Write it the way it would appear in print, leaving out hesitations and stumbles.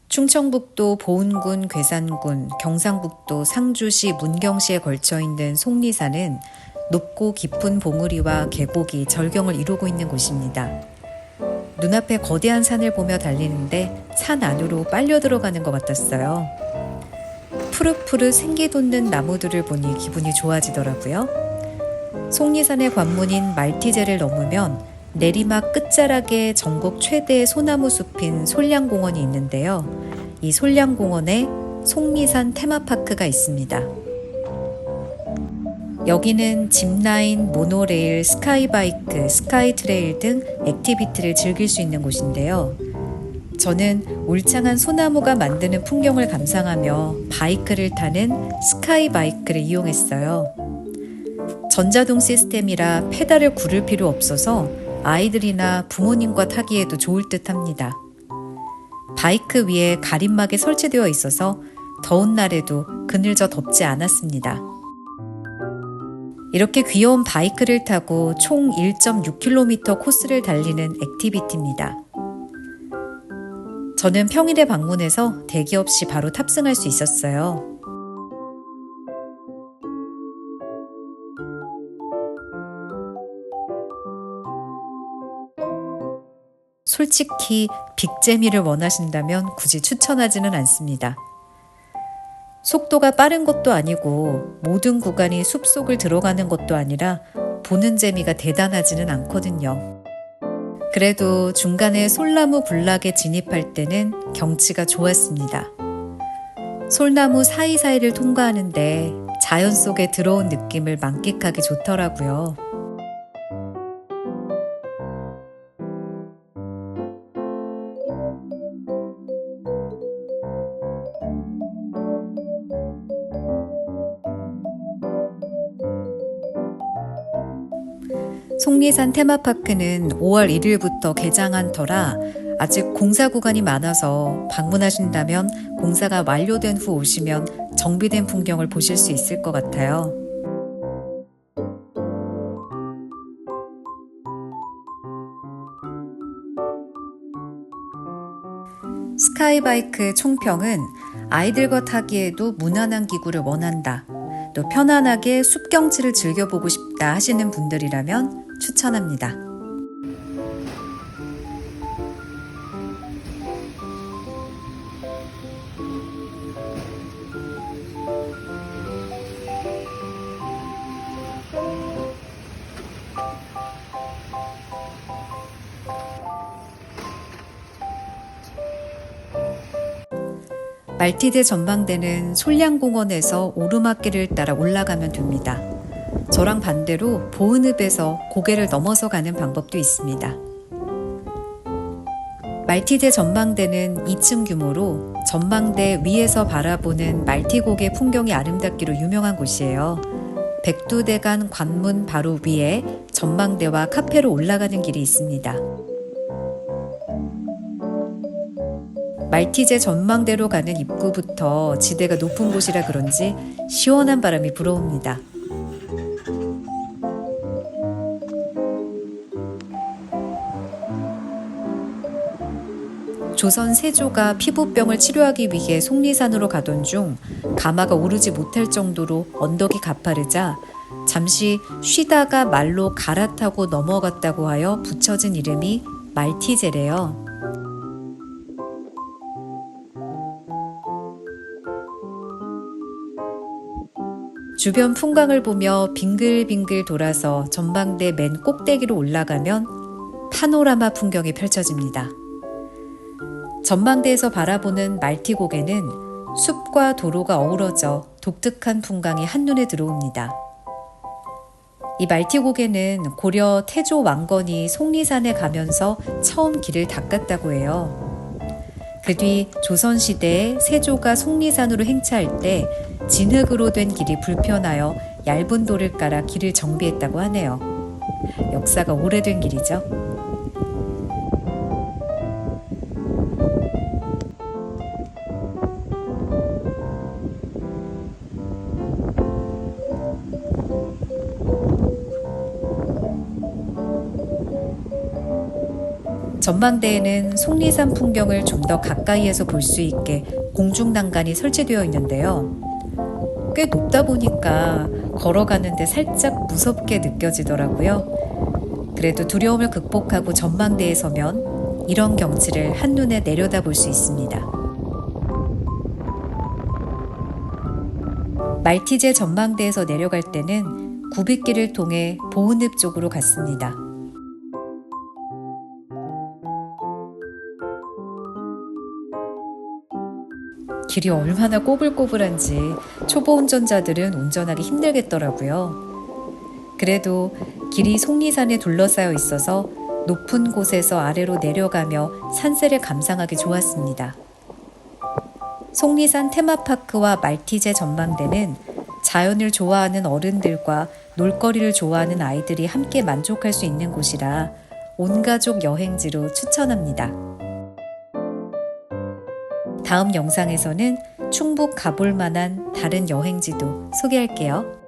충청북도 보은군, 괴산군, 경상북도 상주시, 문경시에 걸쳐 있는 속리산은 높고 깊은 봉우리와 계곡이 절경을 이루고 있는 곳입니다. 눈앞에 거대한 산을 보며 달리는데 산 안으로 빨려 들어가는 것 같았어요. 푸릇푸릇 생기 돋는 나무들을 보니 기분이 좋아지더라고요. 속리산의 관문인 말티제를 넘으면 내리막 끝자락에 전국 최대의 소나무 숲인 솔량공원이 있는데요. 이 솔량공원에 속리산 테마파크가 있습니다. 여기는 짚라인, 모노레일, 스카이바이크, 스카이트레일 등 액티비티를 즐길 수 있는 곳인데요. 저는 울창한 소나무가 만드는 풍경을 감상하며 바이크를 타는 스카이바이크를 이용했어요. 전자동 시스템이라 페달을 구를 필요 없어서 아이들이나 부모님과 타기에도 좋을 듯 합니다. 바이크 위에 가림막이 설치되어 있어서 더운 날에도 그늘져 덥지 않았습니다. 이렇게 귀여운 바이크를 타고 총 1.6km 코스를 달리는 액티비티입니다. 저는 평일에 방문해서 대기 없이 바로 탑승할 수 있었어요. 솔직히 빅재미를 원하신다면 굳이 추천하지는 않습니다. 속도가 빠른 것도 아니고 모든 구간이 숲속을 들어가는 것도 아니라 보는 재미가 대단하지는 않거든요. 그래도 중간에 솔나무 군락에 진입할 때는 경치가 좋았습니다. 솔나무 사이사이를 통과하는데 자연 속에 들어온 느낌을 만끽하기 좋더라고요. 속리산 테마파크는 5월 1일부터 개장한 터라 아직 공사 구간이 많아서 방문하신다면 공사가 완료된 후 오시면 정비된 풍경을 보실 수 있을 것 같아요. 스카이바이크 총평은 아이들과 타기에도 무난한 기구를 원한다, 또 편안하게 숲 경치를 즐겨보고 싶다 하시는 분들이라면 추천합니다. 말티제 전망대는 솔량공원에서 오르막길을 따라 올라가면 됩니다. 저랑 반대로 보은읍에서 고개를 넘어서 가는 방법도 있습니다. 말티제 전망대는 2층 규모로 전망대 위에서 바라보는 말티고개 풍경이 아름답기로 유명한 곳이에요. 백두대간 관문 바로 위에 전망대와 카페로 올라가는 길이 있습니다. 말티제 전망대로 가는 입구부터 지대가 높은 곳이라 그런지 시원한 바람이 불어옵니다. 조선 세조가 피부병을 치료하기 위해 속리산으로 가던 중 가마가 오르지 못할 정도로 언덕이 가파르자 잠시 쉬다가 말로 갈아타고 넘어갔다고 하여 붙여진 이름이 말티제래요. 주변 풍광을 보며 빙글빙글 돌아서 전망대 맨 꼭대기로 올라가면 파노라마 풍경이 펼쳐집니다. 전망대에서 바라보는 말티고개는 숲과 도로가 어우러져 독특한 풍광이 한눈에 들어옵니다. 이 말티고개는 고려 태조 왕건이 속리산에 가면서 처음 길을 닦았다고 해요. 그 뒤 조선시대에 세조가 속리산으로 행차할 때 진흙으로 된 길이 불편하여 얇은 돌을 깔아 길을 정비했다고 하네요. 역사가 오래된 길이죠. 전망대에는 속리산 풍경을 좀 더 가까이에서 볼 수 있게 공중난간이 설치되어 있는데요. 꽤 높다 보니까 걸어가는데 살짝 무섭게 느껴지더라고요. 그래도 두려움을 극복하고 전망대에 서면 이런 경치를 한눈에 내려다볼 수 있습니다. 말티제 전망대에서 내려갈 때는 굽이길을 통해 보은읍 쪽으로 갔습니다. 길이 얼마나 꼬불꼬불한지 초보 운전자들은 운전하기 힘들겠더라고요. 그래도 길이 속리산에 둘러싸여 있어서 높은 곳에서 아래로 내려가며 산세를 감상하기 좋았습니다. 속리산 테마파크와 말티제 전망대는 자연을 좋아하는 어른들과 놀거리를 좋아하는 아이들이 함께 만족할 수 있는 곳이라 온가족 여행지로 추천합니다. 다음 영상에서는 충북 가볼 만한 다른 여행지도 소개할게요.